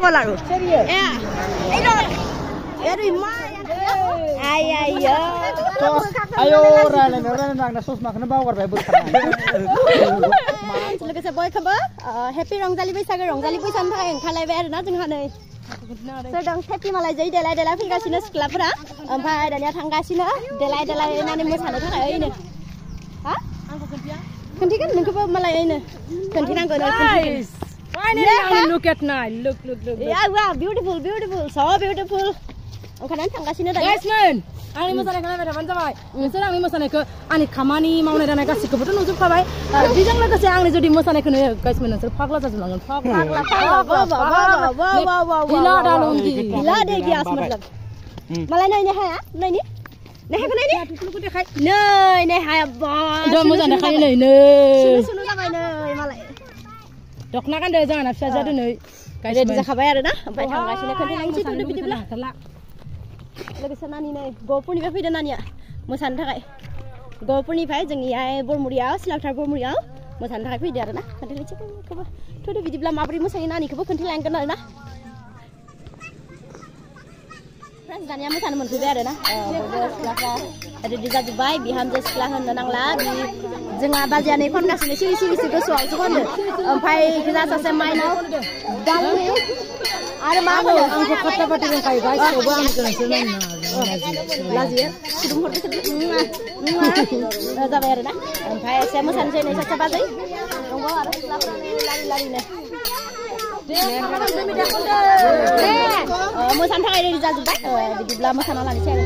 gol আৰু এ এইটো এৰি মা আই আই ayo rale nang na sosma khana baw garbai bul khana लोगोसे बय खबर हेपी रंजाली बैसागो रंजाली बैसागोनि थाखाय ओंखारलायबाय आरोना जोंहा नै सोरदों हेपी मालाय जै देलाय देलाय फैगासिनो सिख्लाफोरा ओमफ्राय दानिया थांगासिनो देलाय देलाय होननानै मोसानो थाखाय ओइनो हा आंखौ खोन्थिगोन नोंखौबो मालाय ओइनो खोन्थिनांगौ no Finally, look at night. Look. Yeah, wow, beautiful, so beautiful. ओंखारनानै थांगासिनो दायो Guys, man. आंनि मोसानायखौ नायबाय थाबानो जाबाय नोंसोर आंनि मोसानायखौ आंनि खामानि मावनाय दांनाय गासैखौबोथ' नुजोबखाबाय बेजों लोगोसे आंनि जुदि मोसानायखौ नुयो गाइसमोन नोंसोर फाग्ला जाजोबलांगोन गila दालुंगी gila deh gias मतलब मालाय नायनो हाया नायनि नायहाखौ नायनि बेफोरखौ देखाय नै हाया बा दा मोजां देखाय नै सुनु जाबाय नै मालाय दखना गानदो जोंहाना फिसाजोआ दिनै रेडि जाखाबाय आरोना ओमफ्राय थांगासिनो खोन्थालांसै थुदो बिदिब्ला लोगोसे नानि नै गहपुरनिफ्राय फैदो नानिया मोसानो थाखाय गहपुरनिफ्राय जोंनि बरमुरियाव सिलावथार बरमुरियाव मोसानो थाखाय फैदो आरोना खोन्थालांसै खौबो थुदो बिदिब्ला माबोरै मोसायो नानिखौबो खोन्थालांगोन आरोना फ्रेन्ड्स दानिया मोसानो मोनफैबाय आरोना सिख्लाफ्रा रेडि जाजोब्बाय बिहामजो सिख्ला होननो नांला जोंहा बाजियानै खनगासिनो सिरि गोसोआवसो खनदो ओमफ्राय गोजा सासे माइनाव दालि आरो मा होनो आंखौ खट्टा पार्टी दंखायो गाइसखौबो आं गोनांसो नायनो लाजियो फुदुंहरदो जाबाय आरोना ओमफ्राय एसे मोसानोसै नै सासे बाजै दंबावो आरो सिख्लाफ्रा लारि मोसानो थाखाय रेडि जाजोब्बाय बिदिब्ला मोसाना लानोसै आरो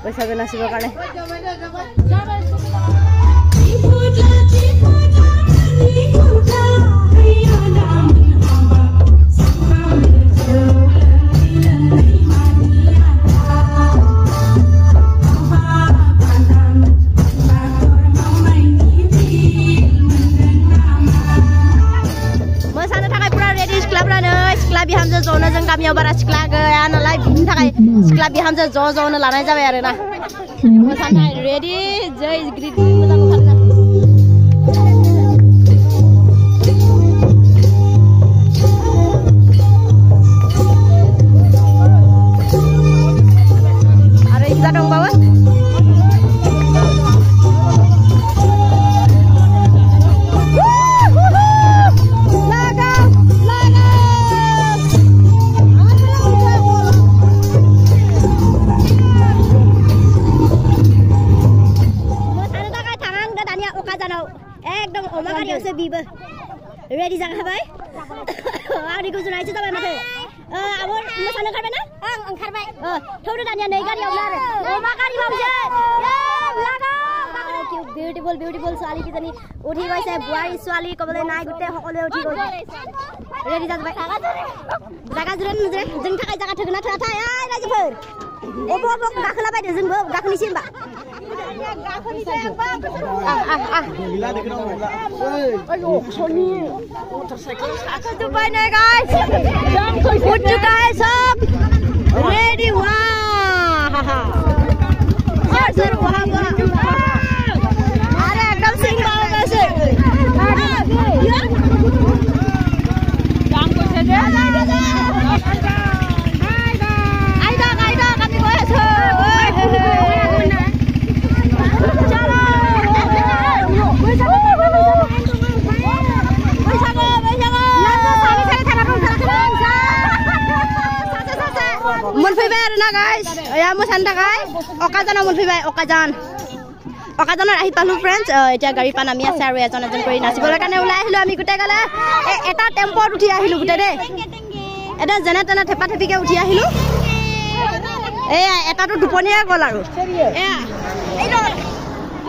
बैसागो नाचिবৰ কাৰণে बिहामजो ज'नो जों गामियाव बारा सिख्ला गैया नालाय बिनि थाखाय सिख्ला बिहामजो ज'नो लानाय जाबाय आरोना मोसानो थाखाय रेडि जै ग्रिड मोजां मोसानो आरो इजा दंबावो एकदम अमा गारियावसो बिबो रेडि जाखाबाय आंनि गुजुनायसो जाबाय माथो आब' मोसानो ओंखारबाय ना आं ओंखारबाय थौदो दानिया नै गारियावनो आरो अमा गारि मावसै बिउटिफुल ছোৱালী কিজনী উঠি গৈছে বুঢ়াৰী ছোৱালী ক'বলৈ নাই গোটেই সকলোৱে উঠি গ'ল रेडि जाजोब्बाय জাগা जुरे जोंनि थाखाय जागा थोगोन ना थोआथाय रायजोफोर अब गाखोला बायदो जोंबो गाखोनोसै होमबा Goodbye, guys. Put you guys up. Ready? Wow. Sir, अरे एकदम सिंह बाबा कैसे? काम कैसे दे? मोनफैबाय आरोना गाइस या मोसानो थाखाय अकाजानाव मोनफैबाय अकाजानाव आहि पालो फ्रेन्ड्स এতিয়া গাড়ী পা নামি আছে আৰু এজন কৰি নাচিবলৈ কাৰণে ওলাই আহিলো আমি গুটে গলে এটা টেম্পোত উঠি আহিলো গুটে দে এটা জেনে তেনে থেপা থেপিকে উঠি আহিলো এয়া এটাটো দুপনীয়া গল আৰু এয়া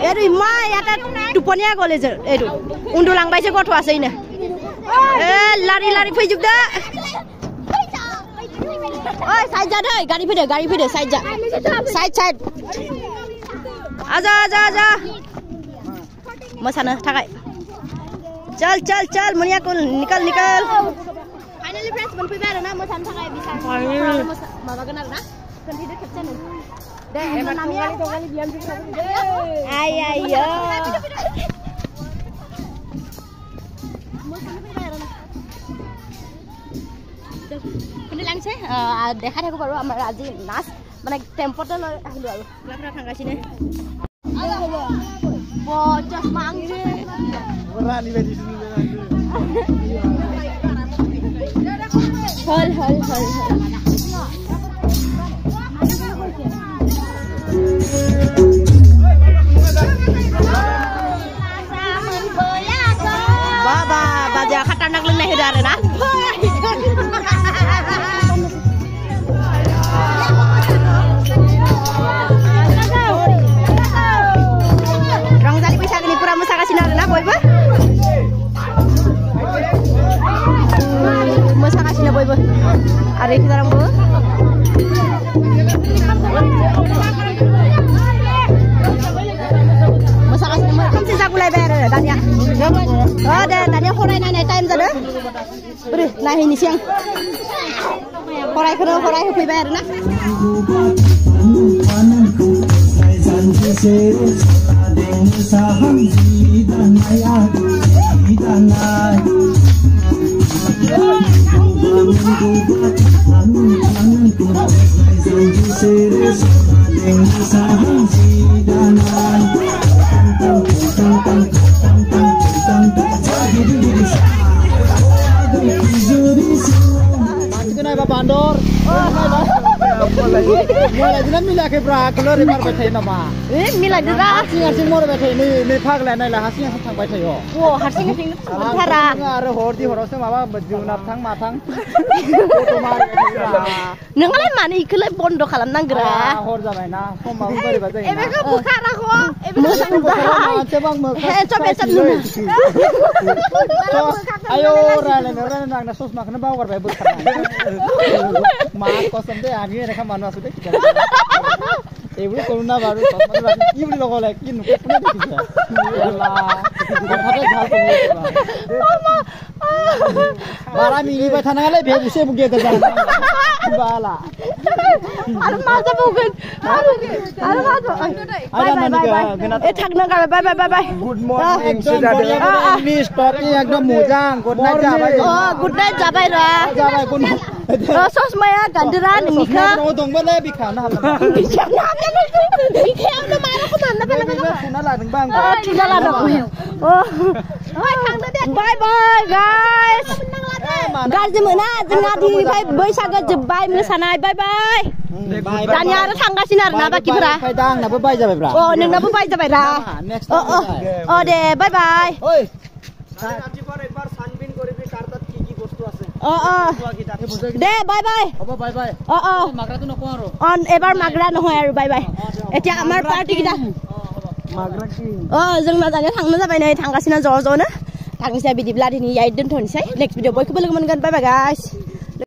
এইটো ইমান ইয়াতে টোপনিয়া গ'লে যে এইটো উন্দুলাংবাইছে গথ আছে ইনে লাৰি লাৰি ফৈজুব দে ঐ সাইড যা দেই গাড়ি ফিরে সাইড যা সাইড আজা मोसानो थाखाय चल मनियाकुल निकल फाइनली फ्रेंड्स मोनफैबाय आरो ना मोसानो थाखाय बिसार माबागोन आरो ना कन्टिनिउ खेबसेनो दे नामिया गालि बियामजो आयो मोसानो फैबाय आरो ना কিন্তু লাগছে দেখা থাকো বাৰু আমাৰ আজি নাচ মানে টেম্পতে লৈ আহিলো আৰু লাফৰা থাঙ্গাছিনে bocah mangge berani bedi sini hol baba baja khatanak leneh udara na मोसागासिनो आरो ना बयबो मोसागासिनो बयबो आरो इखिजारांबो मोसागासिनो खोमसि जागुलायबाय आरो दानिया दे दानिया फरायनायनाय टाइम जादों बोरै नायहैनोसै आं फरायहोफैबाय आरो ना saham dan ayah dan ay bandor mulai dinan milak ke bra keluar remar bathai nama milak dira harsing mor bathai ni phag lanai la harsing thang bathai ho harsing thara aro hordi horose maba junap thang mathang photo mar nongalai mane ikhole bondo khalamnangra hor jabai na somba bari bajai ebe ko bukhara ko ebe mosang cebang mo he cobe chatnu ayo rale nang na sosma khana bawar bai bukhara ma kosam de ani rekha manu asute এইবোৰ corona বাৰু সমাজ কি বুলি লগলে কি নুকুনে দেখিছা আল্লাহ কথাতে ভাল কবি বাৰা মিলিবাই থানালে ভেবুছে বুগে দে বালা আৰু মাজা বুগন আৰু মাজা এ থাকনা গাবে bye good morning English topic একদম মোজাং গুড নাইট যাবাই গুড নাইট যাবাই রা যাবাই কোন sosmaya ganderan nikha no dongbale bikhana bikhana bikhana mara ko nanna pala tuna la ding bang tuna la dong bye bye guys गाज्रि मोना जोंना दिनैनिफ्राय बैसागो जोबबाय मोसानाय bye bye दानिया आरो थांगासिनो आरो ना बाकिफोरा फायदा आंनाबो बाय जाबायब्रा नोंनाबो बाय जाबायरा दे बाय बाय ओइ रातिफोर एकबार सानबिन करिबि कारतात কি বস্তু আছে দে বাই বাই হ'ব বাই বাই মাগৰাটো নকও আৰু এবাৰ মাগৰা নহয় আৰু বাই বাই এতিয়া আমাৰ পাৰ্টি কিটা माग्रा की जोंना दानिया थांनो जाबाय नै थांगासिनो ज' ज'नो थांनोसै बिदिब्ला दिनै याय दोनथ'नोसै नेक्स्ट भिडिअ बयखौबो लोगो मोनगोन बाय बाय गाइस